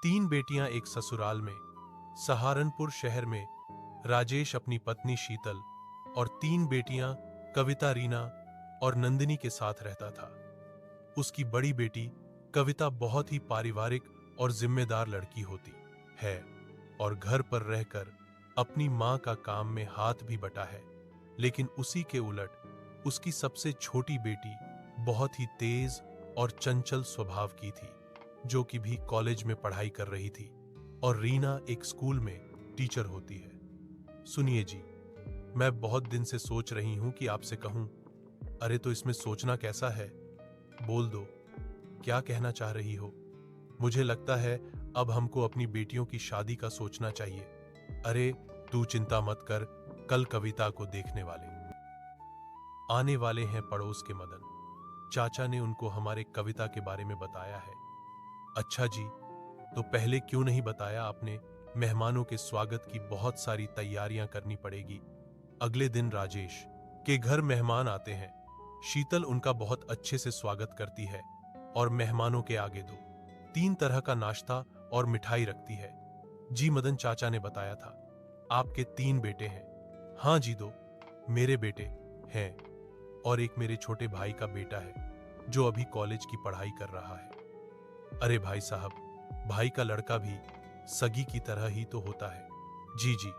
तीन बेटियां एक ससुराल में। सहारनपुर शहर में राजेश अपनी पत्नी शीतल और तीन बेटियां कविता, रीना और नंदिनी के साथ रहता था। उसकी बड़ी बेटी कविता बहुत ही पारिवारिक और जिम्मेदार लड़की होती है और घर पर रहकर अपनी मां का काम में हाथ भी बटा है। लेकिन उसी के उलट उसकी सबसे छोटी बेटी बहुत ही तेज और चंचल स्वभाव की थी, जो कि भी कॉलेज में पढ़ाई कर रही थी, और रीना एक स्कूल में टीचर होती है। सुनिए जी, मैं बहुत दिन से सोच रही हूं कि आपसे कहूं। अरे तो इसमें सोचना कैसा है, बोल दो, क्या कहना चाह रही हो? मुझे लगता है अब हमको अपनी बेटियों की शादी का सोचना चाहिए। अरे तू चिंता मत कर, कल कविता को देखने वाले आने वाले हैं पड़ोस के मदन। चाचा ने उनको हमारे कविता के बारे में बताया है। अच्छा जी, तो पहले क्यों नहीं बताया आपने? मेहमानों के स्वागत की बहुत सारी तैयारियां करनी पड़ेगी। अगले दिन राजेश के घर मेहमान आते हैं। शीतल उनका बहुत अच्छे से स्वागत करती है और मेहमानों के आगे दो तीन तरह का नाश्ता और मिठाई रखती है। जी, मदन चाचा ने बताया था आपके तीन बेटे हैं। हाँ जी, दो मेरे बेटे हैं और एक मेरे छोटे भाई का बेटा है जो अभी कॉलेज की पढ़ाई कर रहा है। अरे भाई साहब, भाई का लड़का भी सगी की तरह ही तो होता है। जी जी,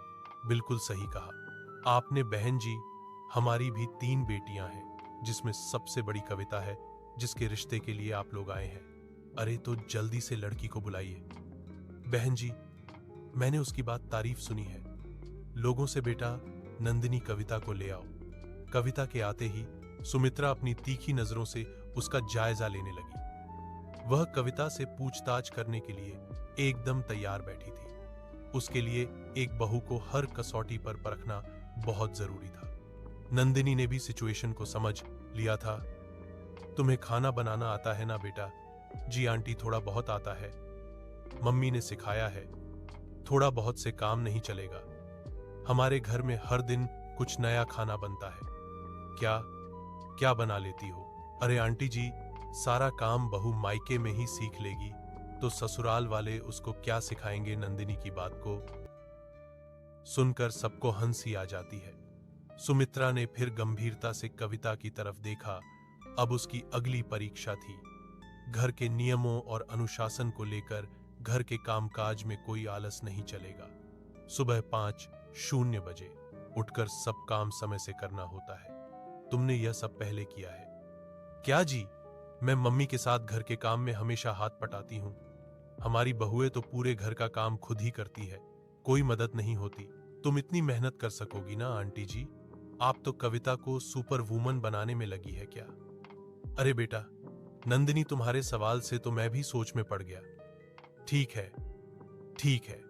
बिल्कुल सही कहा आपने बहन जी। हमारी भी तीन बेटियां हैं, जिसमें सबसे बड़ी कविता है, जिसके रिश्ते के लिए आप लोग आए हैं। अरे तो जल्दी से लड़की को बुलाइए। बहन जी, मैंने उसकी बात तारीफ सुनी है लोगों से। बेटा, नंदिनी कविता को ले आओ। कविता के आते ही सुमित्रा अपनी तीखी नजरों से उसका जायजा लेने लगी। वह कविता से पूछताछ करने के लिए एकदम तैयार बैठी थी। उसके लिए एक बहू को हर कसौटी पर परखना बहुत जरूरी था। नंदिनी ने भी सिचुएशन को समझ लिया था। तुम्हें खाना बनाना आता है ना बेटा? जी आंटी, थोड़ा बहुत आता है, मम्मी ने सिखाया है। थोड़ा बहुत से काम नहीं चलेगा, हमारे घर में हर दिन कुछ नया खाना बनता है। क्या क्या बना लेती हो? अरे आंटी जी, सारा काम बहू मायके में ही सीख लेगी तो ससुराल वाले उसको क्या सिखाएंगे? नंदिनी की बात को सुनकर सबको हंसी आ जाती है। सुमित्रा ने फिर गंभीरता से कविता की तरफ देखा। अब उसकी अगली परीक्षा थी। घर के नियमों और अनुशासन को लेकर घर के कामकाज में कोई आलस नहीं चलेगा। सुबह 5:00 बजे उठकर सब काम समय से करना होता है। तुमने यह सब पहले किया है क्या? जी, मैं मम्मी के साथ घर के काम में हमेशा हाथ पटाती हूँ। हमारी बहुएं तो पूरे घर का काम खुद ही करती है, कोई मदद नहीं होती। तुम इतनी मेहनत कर सकोगी ना आंटी जी? आप तो कविता को सुपर वुमन बनाने में लगी है क्या? अरे बेटा नंदिनी, तुम्हारे सवाल से तो मैं भी सोच में पड़ गया। ठीक है ठीक है,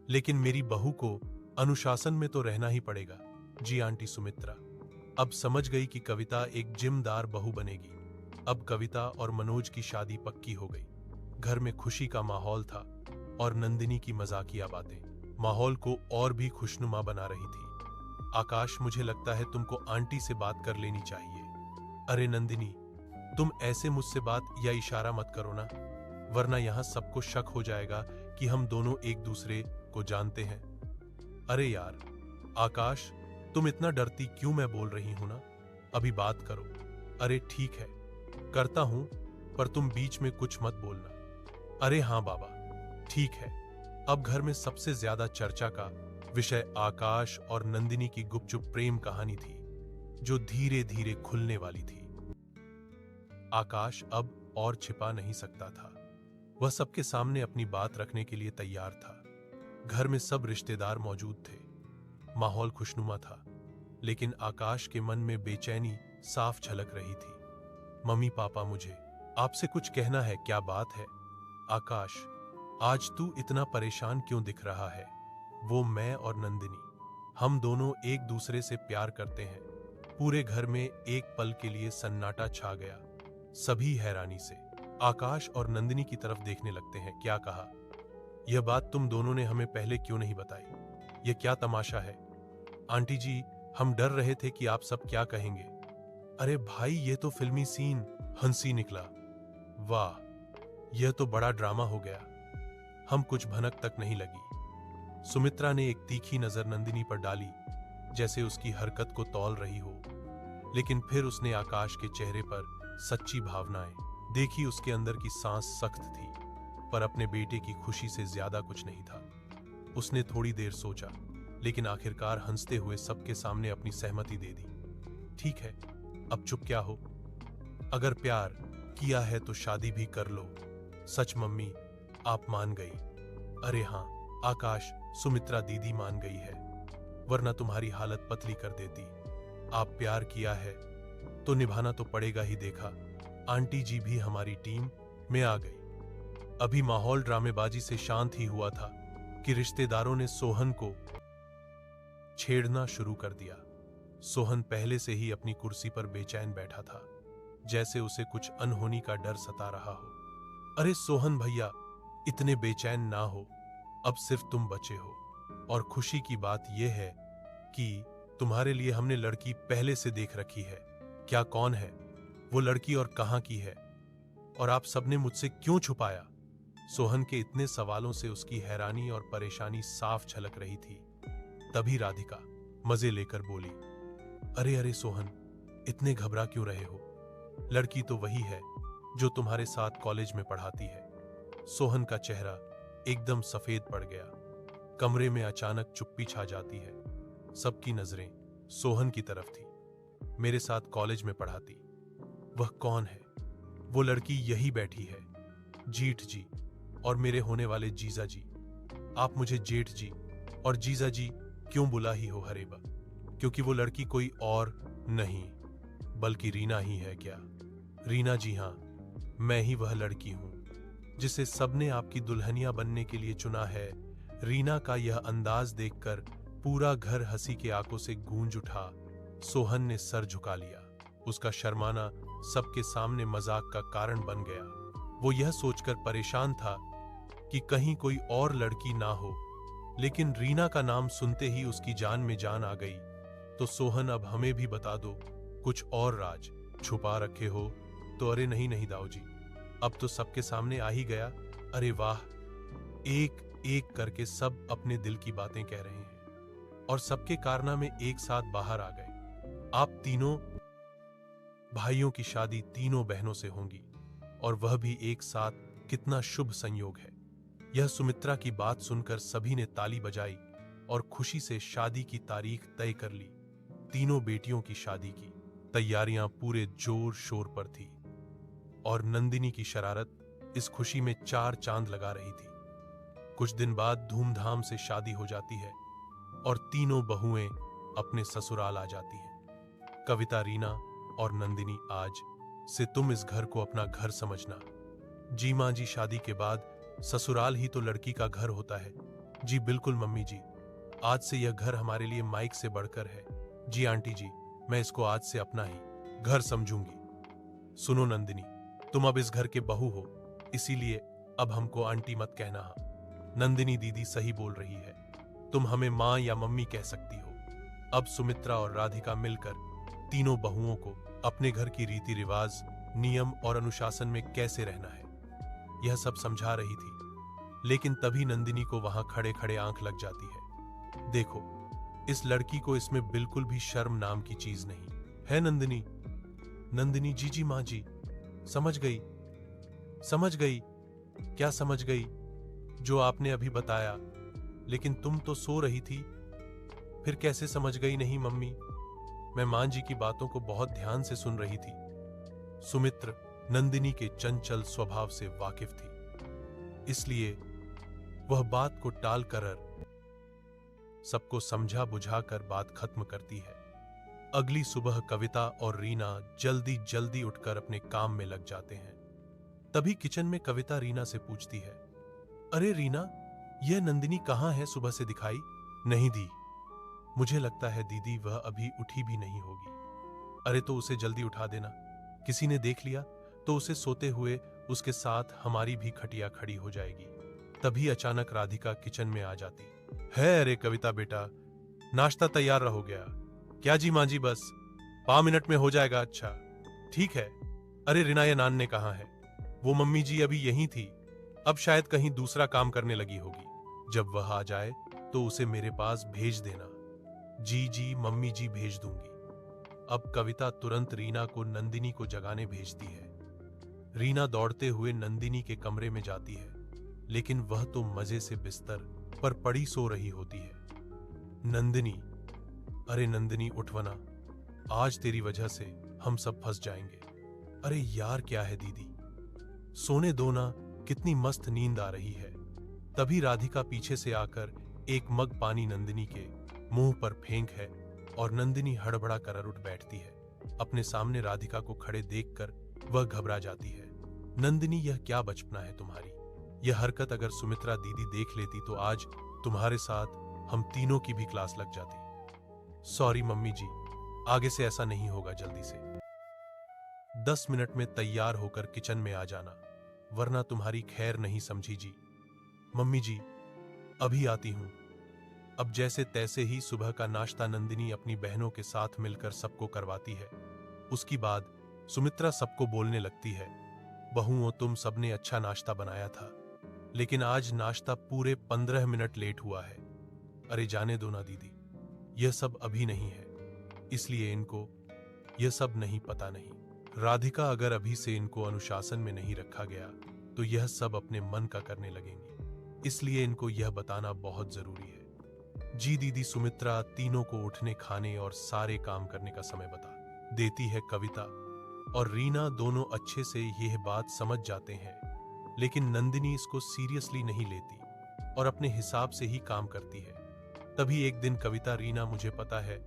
लेकिन मेरी बहू को अनुशासन में तो रहना ही पड़ेगा। जी आंटी। सुमित्रा अब समझ गई कि कविता एक जिम्मेदार बहू बनेगी। अब कविता और मनोज की शादी पक्की हो गई। घर में खुशी का माहौल था और नंदिनी की मजाकिया बातें माहौल को और भी खुशनुमा बना रही थी। आकाश, मुझे लगता है तुमको आंटी से बात कर लेनी चाहिए। अरे नंदिनी, तुम ऐसे मुझसे बात या इशारा मत करो ना, वरना यहां सबको शक हो जाएगा कि हम दोनों एक दूसरे को जानते हैं। अरे यार आकाश, तुम इतना डरती क्यों? मैं बोल रही हूं ना, अभी बात करो। अरे ठीक है, करता हूं, पर तुम बीच में कुछ मत बोलना। अरे हाँ बाबा, ठीक है। अब घर में सबसे ज्यादा चर्चा का विषय आकाश और नंदिनी की गुपचुप प्रेम कहानी थी, जो धीरे धीरे खुलने वाली थी। आकाश अब और छिपा नहीं सकता था। वह सबके सामने अपनी बात रखने के लिए तैयार था। घर में सब रिश्तेदार मौजूद थे। माहौल खुशनुमा था, लेकिन आकाश के मन में बेचैनी साफ झलक रही थी। मम्मी पापा, मुझे आपसे कुछ कहना है। क्या बात है? आकाश, आज तू इतना परेशान क्यों दिख रहा है? वो मैं और नंदिनी, हम दोनों एक दूसरे से प्यार करते हैं। पूरे घर में एक पल के लिए सन्नाटा छा गया। सभी हैरानी से आकाश और नंदिनी की तरफ देखने लगते हैं। क्या कहा? यह बात तुम दोनों ने हमें पहले क्यों नहीं बताई? यह क्या तमाशा है? आंटी जी, हम डर रहे थे कि आप सब क्या कहेंगे। अरे भाई, यह तो फिल्मी सीन, हंसी निकला। वाह, यह तो बड़ा ड्रामा हो गया। हम कुछ भनक तक नहीं लगी। सुमित्रा ने एक तीखी नजर नंदिनी पर डाली, जैसे उसकी हरकत को तौल रही हो, लेकिन फिर उसने आकाश के चेहरे पर सच्ची भावनाएं देखी। उसके अंदर की सांस सख्त थी, पर अपने बेटे की खुशी से ज्यादा कुछ नहीं था। उसने थोड़ी देर सोचा, लेकिन आखिरकार हंसते हुए सबके सामने अपनी सहमति दे दी। ठीक है, अब चुप क्या हो? अगर प्यार किया है तो शादी भी कर लो। सच मम्मी, आप मान गई? अरे हाँ आकाश, सुमित्रा दीदी मान गई है, वरना तुम्हारी हालत पतली कर देती। आप प्यार किया है तो निभाना तो पड़ेगा ही। देखा, आंटी जी भी हमारी टीम में आ गई। अभी माहौल ड्रामेबाजी से शांत ही हुआ था कि रिश्तेदारों ने सोहन को छेड़ना शुरू कर दिया। सोहन पहले से ही अपनी कुर्सी पर बेचैन बैठा था, जैसे उसे कुछ अनहोनी का डर सता रहा हो। अरे सोहन भैया, इतने बेचैन ना हो, अब सिर्फ तुम बचे हो। और खुशी की बात यह है कि तुम्हारे लिए हमने लड़की पहले से देख रखी है। क्या, कौन है वो लड़की और कहां की है? और आप सबने मुझसे क्यों छुपाया? सोहन के इतने सवालों से उसकी हैरानी और परेशानी साफ झलक रही थी। तभी राधिका मजे लेकर बोली, अरे अरे सोहन, इतने घबरा क्यों रहे हो? लड़की तो वही है जो तुम्हारे साथ कॉलेज में पढ़ाती है। सोहन का चेहरा एकदम सफेद पड़ गया। कमरे में अचानक चुप्पी छा जाती है। सबकी नजरें सोहन की तरफ थी। मेरे साथ कॉलेज में पढ़ाती? वह कौन है? वो लड़की यही बैठी है। जीठ जी और मेरे होने वाले जीजा जी। आप मुझे जेठ जी और जीजा जी क्यों बुला ही हो हरेबा? क्योंकि वो लड़की कोई और नहीं बल्कि रीना ही है। क्या रीना? जी हाँ, मैं ही वह लड़की हूं जिसे सबने आपकी दुल्हनिया बनने के लिए चुना है। रीना का यह अंदाज देखकर पूरा घर हंसी के आंखों से गूंज उठा। सोहन ने सर झुका लिया। उसका शर्माना सबके सामने मजाक का कारण बन गया। वो यह सोचकर परेशान था कि कहीं कोई और लड़की ना हो, लेकिन रीना का नाम सुनते ही उसकी जान में जान आ गई। तो सोहन, अब हमें भी बता दो, कुछ और राज छुपा रखे हो तो? अरे नहीं नहीं दाऊ जी, अब तो सबके सामने आ ही गया। अरे वाह, एक एक करके सब अपने दिल की बातें कह रहे हैं और सबके कारनामे एक साथ बाहर आ गए। आप तीनों भाइयों की शादी तीनों बहनों से होंगी, और वह भी एक साथ। कितना शुभ संयोग है। यह सुमित्रा की बात सुनकर सभी ने ताली बजाई और खुशी से शादी की तारीख तय कर ली। तीनों बेटियों की शादी की तैयारियां पूरे जोर शोर पर थी और नंदिनी की शरारत इस खुशी में चार चांद लगा रही थी। कुछ दिन बाद धूमधाम से शादी हो जाती है और तीनों बहुएं अपने ससुराल आ जाती हैं। कविता, रीना और नंदिनी, आज से तुम इस घर को अपना घर समझना। जी माँ जी, शादी के बाद ससुराल ही तो लड़की का घर होता है। जी बिल्कुल मम्मी जी, आज से यह घर हमारे लिए माइक से बढ़कर है। जी आंटी जी, मैं इसको आज से अपना ही घर समझूंगी। सुनो नंदिनी, तुम अब इस घर के बहू हो, इसीलिए अब हमको आंटी मत कहना। हाँ, नंदिनी दीदी सही बोल रही है, तुम हमें माँ या मम्मी कह सकती हो। अब सुमित्रा और राधिका मिलकर तीनों बहुओं को अपने घर की रीति रिवाज, नियम और अनुशासन में कैसे रहना है यह सब समझा रही थी। लेकिन तभी नंदिनी को वहां खड़े खड़े आंख लग जाती है। देखो, इस लड़की को इसमें बिल्कुल भी शर्म नाम की चीज नहीं है। नंदिनी, नंदिनी, जी जी माँ जी, समझ गई समझ गई। क्या समझ गई? जो आपने अभी बताया। लेकिन तुम तो सो रही थी, फिर कैसे समझ गई? नहीं मम्मी, मैं मां जी की बातों को बहुत ध्यान से सुन रही थी। सुमित्र नंदिनी के चंचल स्वभाव से वाकिफ थी, इसलिए वह बात को टाल कर सबको समझा बुझाकर बात खत्म करती है। अगली सुबह कविता और रीना जल्दी जल्दी उठकर अपने काम में लग जाते हैं। तभी किचन में कविता रीना से पूछती है, अरे रीना, यह नंदिनी कहां है? सुबह से दिखाई नहीं दी। मुझे लगता है दीदी वह अभी उठी भी नहीं होगी। अरे तो उसे जल्दी उठा देना, किसी ने देख लिया तो उसे सोते हुए उसके साथ हमारी भी खटिया खड़ी हो जाएगी। तभी अचानक राधिका किचन में आ जाती है। अरे कविता बेटा, नाश्ता तैयार हो गया क्या? जी माँ जी, बस 5 मिनट में हो जाएगा। अच्छा ठीक है। अरे रीना, ये नान ने कहा है? वो मम्मी जी अभी यहीं थी, अब शायद कहीं दूसरा काम करने लगी होगी। जब वह आ जाए तो उसे मेरे पास भेज देना। जी जी मम्मी जी, भेज दूंगी। अब कविता तुरंत रीना को नंदिनी को जगाने भेजती है। रीना दौड़ते हुए नंदिनी के कमरे में जाती है, लेकिन वह तो मजे से बिस्तर पर पड़ी सो रही होती है। नंदिनी, अरे नंदिनी उठ वना, आज तेरी वजह से हम सब फंस जाएंगे। अरे यार क्या है दीदी, सोने दो ना, कितनी मस्त नींद आ रही है। तभी राधिका पीछे से आकर एक मग पानी नंदिनी के मुंह पर फेंक है और नंदिनी हड़बड़ा कर उठ बैठती है। अपने सामने राधिका को खड़े देखकर वह घबरा जाती है। नंदिनी, यह क्या बचपना है तुम्हारी? यह हरकत अगर सुमित्रा दीदी देख लेती तो आज तुम्हारे साथ हम तीनों की भी क्लास लग जाती। सॉरी मम्मी जी, आगे से ऐसा नहीं होगा। जल्दी से 10 मिनट में तैयार होकर किचन में आ जाना, वरना तुम्हारी खैर नहीं समझी जी। मम्मी जी, अभी आती हूं। अब जैसे तैसे ही सुबह का नाश्ता नंदिनी अपनी बहनों के साथ मिलकर सबको करवाती है। उसके बाद सुमित्रा सबको बोलने लगती है, बहुओं तुम सबने अच्छा नाश्ता बनाया था, लेकिन आज नाश्ता पूरे 15 मिनट लेट हुआ है। अरे जाने दो ना दीदी, यह सब अभी नहीं है, इसलिए इनको यह सब नहीं पता नहीं। राधिका, अगर अभी से इनको अनुशासन में नहीं रखा गया तो यह सब अपने मन का करने लगेंगे, इसलिए इनको यह बताना बहुत जरूरी है। जी दीदी। सुमित्रा तीनों को उठने, खाने और सारे काम करने का समय बता देती है। कविता और रीना दोनों अच्छे से यह बात समझ जाते हैं, लेकिन नंदिनी इसको सीरियसली नहीं लेती और अपने हिसाब से ही काम करती है। तभी एक दिन कविता, रीना मुझे पता है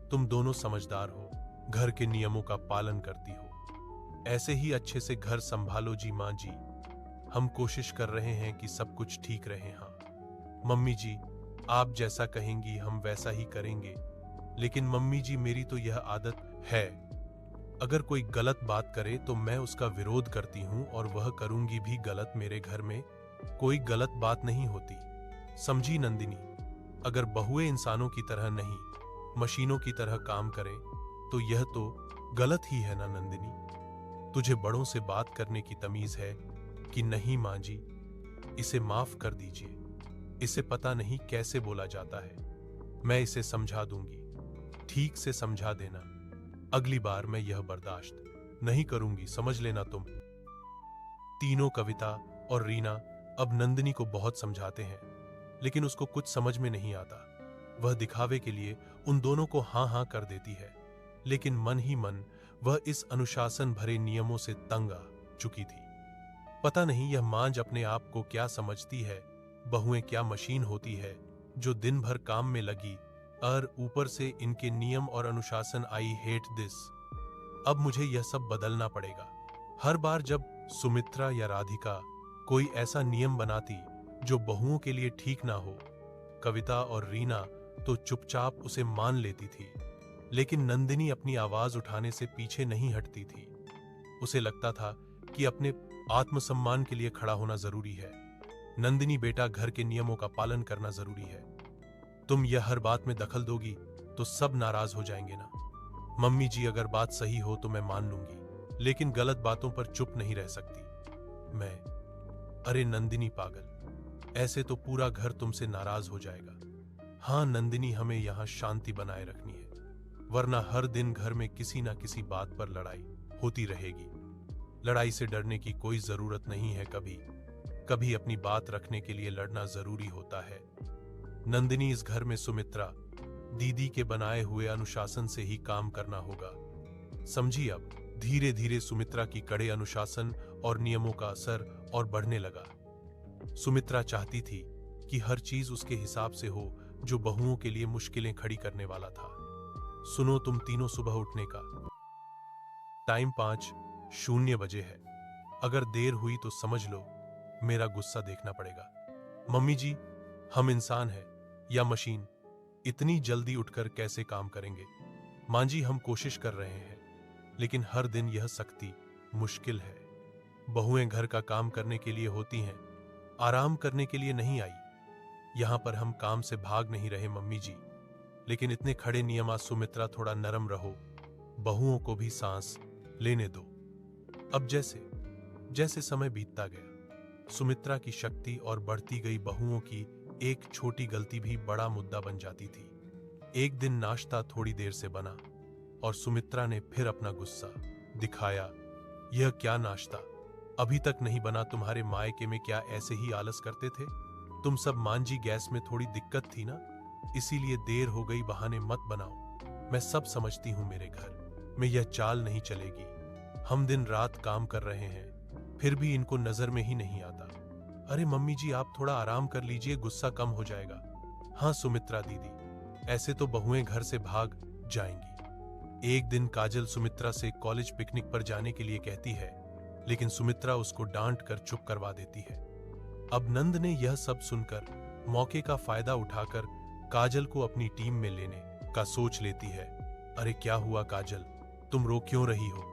तुम दोनों समझदार हो, घर के नियमों का पालन करती हो, ऐसे ही अच्छे से घर संभालो जी। माँ जी, हम कोशिश कर रहे हैं कि सब कुछ ठीक रहे। हाँ मम्मी जी, आप जैसा कहेंगी हम वैसा ही करेंगे, लेकिन मम्मी जी मेरी तो यह आदत है, अगर कोई गलत बात करे तो मैं उसका विरोध करती हूँ और वह करूंगी भी। गलत, मेरे घर में कोई गलत बात नहीं होती, समझी नंदिनी? अगर बहुएं इंसानों की तरह नहीं, मशीनों की तरह काम करें तो यह तो गलत ही है ना नंदिनी? तुझे बड़ों से बात करने की तमीज है कि नहीं? माँ जी, इसे माफ कर दीजिए, इसे पता नहीं कैसे बोला जाता है, मैं इसे समझा दूंगी, ठीक से समझा देना। अगली बार मैं यह बर्दाश्त नहीं करूंगी, समझ लेना तुम। तीनों, कविता और रीना, अब नंदिनी को बहुत समझाते हैं, लेकिन उसको कुछ समझ में नहीं आता। वह दिखावे के लिए उन दोनों को हाँ हाँ कर देती है, लेकिन मन ही मन वह इस अनुशासन भरे नियमों से तंग आ चुकी थी। पता नहीं यह मांझ अपने आप को क्या समझती है, बहुएं क्या मशीन होती है जो दिन भर काम में लगी, और ऊपर से इनके नियम और अनुशासन। I hate this. अब मुझे यह सब बदलना पड़ेगा। हर बार जब सुमित्रा या राधिका कोई ऐसा नियम बनाती जो बहुओं के लिए ठीक ना हो, कविता और रीना तो चुपचाप उसे मान लेती थी, लेकिन नंदिनी अपनी आवाज उठाने से पीछे नहीं हटती थी। उसे लगता था कि अपने आत्मसम्मान के लिए खड़ा होना जरूरी है। नंदिनी बेटा, घर के नियमों का पालन करना जरूरी है। तुम यह हर बात में दखल दोगी तो सब नाराज हो जाएंगे ना? मम्मी जी, अगर बात सही हो तो मैं मान लूंगी, लेकिन गलत बातों पर चुप नहीं रह सकती मैं। अरे नंदिनी पागल, ऐसे तो पूरा घर तुमसे नाराज हो जाएगा। हाँ नंदिनी, हमें यहाँ शांति बनाए रखनी है, वरना हर दिन घर में किसी ना किसी बात पर लड़ाई होती रहेगी। लड़ाई से डरने की कोई जरूरत नहीं है, कभी कभी अपनी बात रखने के लिए लड़ना जरूरी होता है। नंदिनी, इस घर में सुमित्रा दीदी के बनाए हुए अनुशासन से ही काम करना होगा, समझी? अब धीरे धीरे सुमित्रा की कड़े अनुशासन और नियमों का असर और बढ़ने लगा। सुमित्रा चाहती थी कि हर चीज उसके हिसाब से हो, जो बहुओं के लिए मुश्किलें खड़ी करने वाला था। सुनो तुम तीनों, सुबह उठने का टाइम 5:00 बजे है। अगर देर हुई तो समझ लो मेरा गुस्सा देखना पड़ेगा। मम्मी जी, हम इंसान हैं या मशीन? इतनी जल्दी उठकर कैसे काम करेंगे? मां जी, हम कोशिश कर रहे हैं, लेकिन हर दिन यह सख्ती मुश्किल है। बहुएं घर का काम करने के लिए होती हैं, आराम करने के लिए नहीं आई। यहां पर हम काम से भाग नहीं रहे मम्मी जी, लेकिन इतने खड़े नियम। सुमित्रा, थोड़ा नरम रहो, बहुओं को भी सांस लेने दो। अब जैसे जैसे समय बीतता गया, सुमित्रा की शक्ति और बढ़ती गई बहुओं की एक छोटी गलती भी बड़ा मुद्दा बन जाती थी। एक दिन नाश्ता थोड़ी देर से बना और सुमित्रा ने फिर अपना गुस्सा दिखाया। यह क्या नाश्ता, अभी तक नहीं बना? तुम्हारे मायके में क्या ऐसे ही आलस करते थे? तुम सब मांझी, गैस में थोड़ी दिक्कत थी ना, इसीलिए देर हो गई, बहाने मत बनाओ। मैं सब समझती हूँ, मेरे घर में यह चाल नहीं चलेगी। हम दिन रात काम कर रहे हैं, फिर भी इनको नजर में ही नहीं आता। अरे मम्मी जी, आप थोड़ा आराम कर लीजिए, गुस्सा कम हो जाएगा। हाँ सुमित्रा दीदी, ऐसे तो बहुएं घर से भाग जाएंगी। एक दिन काजल सुमित्रा से कॉलेज पिकनिक पर जाने के लिए कहती है, लेकिन सुमित्रा उसको डांट कर चुप करवा देती है। अब नंद ने यह सब सुनकर मौके का फायदा उठाकर काजल को अपनी टीम में लेने का सोच लेती है। अरे क्या हुआ काजल, तुम रो क्यों रही हो?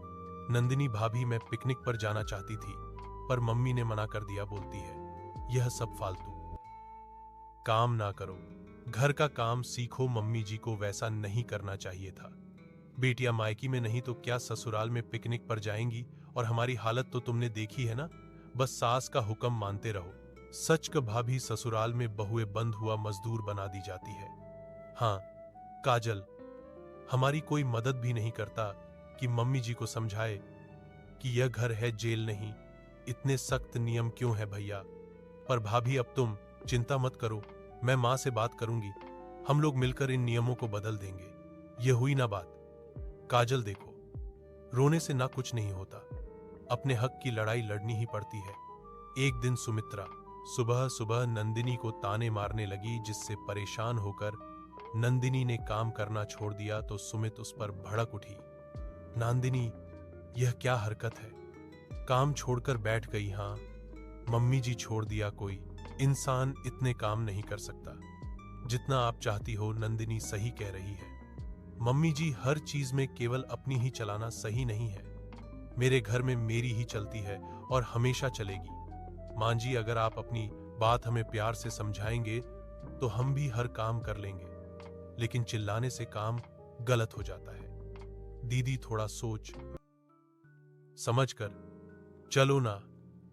नंदिनी भाभी, मैं पिकनिक पर जाना चाहती थी पर मम्मी ने मना कर दिया, बोलती है यह सब फालतू काम ना करो, घर का काम सीखो। मम्मी जी को वैसा नहीं करना चाहिए था। बेटियां मायकी में नहीं तो क्या ससुराल में पिकनिक पर जाएंगी, और हमारी हालत तो तुमने देखी है ना, बस सास का हुक्म मानते रहो। सच क भाभी, ससुराल में बहुए बंद हुआ मजदूर बना दी जाती है। हाँ काजल, हमारी कोई मदद भी नहीं करता कि मम्मी जी को समझाए कि यह घर है, जेल नहीं। इतने सख्त नियम क्यों है भैया? पर भाभी अब तुम चिंता मत करो, मैं मां से बात करूंगी, हम लोग मिलकर इन नियमों को बदल देंगे। यह हुई ना बात। काजल देखो, रोने से ना कुछ नहीं होता, अपने हक की लड़ाई लड़नी ही पड़ती है। एक दिन सुमित्रा सुबह सुबह नंदिनी को ताने मारने लगी, जिससे परेशान होकर नंदिनी ने काम करना छोड़ दिया तो सुमित उस पर भड़क उठी। नंदिनी, यह क्या हरकत है? काम छोड़कर बैठ गई। हाँ मम्मी जी, छोड़ दिया। कोई इंसान इतने काम नहीं कर सकता जितना आप चाहती हो। नंदिनी सही कह रही है मम्मी जी, हर चीज में केवल अपनी ही चलाना सही नहीं है। मेरे घर में मेरी ही चलती है और हमेशा चलेगी। मां जी, अगर आप अपनी बात हमें प्यार से समझाएंगे तो हम भी हर काम कर लेंगे, लेकिन चिल्लाने से काम गलत हो जाता है। दीदी, थोड़ा सोच समझ कर चलो ना,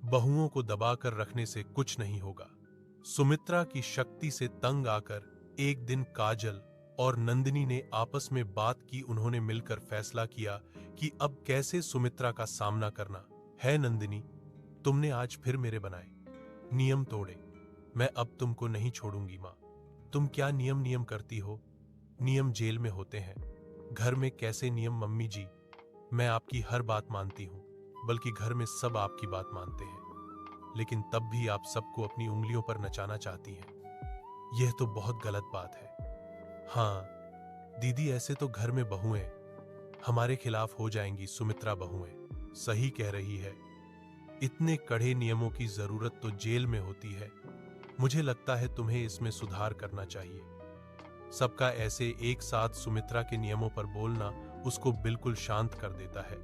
बहुओं को दबाकर रखने से कुछ नहीं होगा। सुमित्रा की शक्ति से तंग आकर एक दिन काजल और नंदिनी ने आपस में बात की। उन्होंने मिलकर फैसला किया कि अब कैसे सुमित्रा का सामना करना है। नंदिनी, तुमने आज फिर मेरे बनाए नियम तोड़े, मैं अब तुमको नहीं छोड़ूंगी। मां, तुम क्या नियम नियम करती हो? नियम जेल में होते हैं, घर में कैसे नियम? मम्मी जी, मैं आपकी हर बात मानती हूं, बल्कि घर में सब आपकी बात मानते हैं, लेकिन तब भी आप सबको अपनी उंगलियों पर नचाना चाहती हैं। यह तो बहुत गलत बात है। हाँ दीदी, ऐसे तो घर में बहुएं हमारे खिलाफ हो जाएंगी। सुमित्रा बहुएं सही कह रही है, इतने कड़े नियमों की जरूरत तो जेल में होती है। मुझे लगता है तुम्हें इसमें सुधार करना चाहिए। सबका ऐसे एक साथ सुमित्रा के नियमों पर बोलना उसको बिल्कुल शांत कर देता है।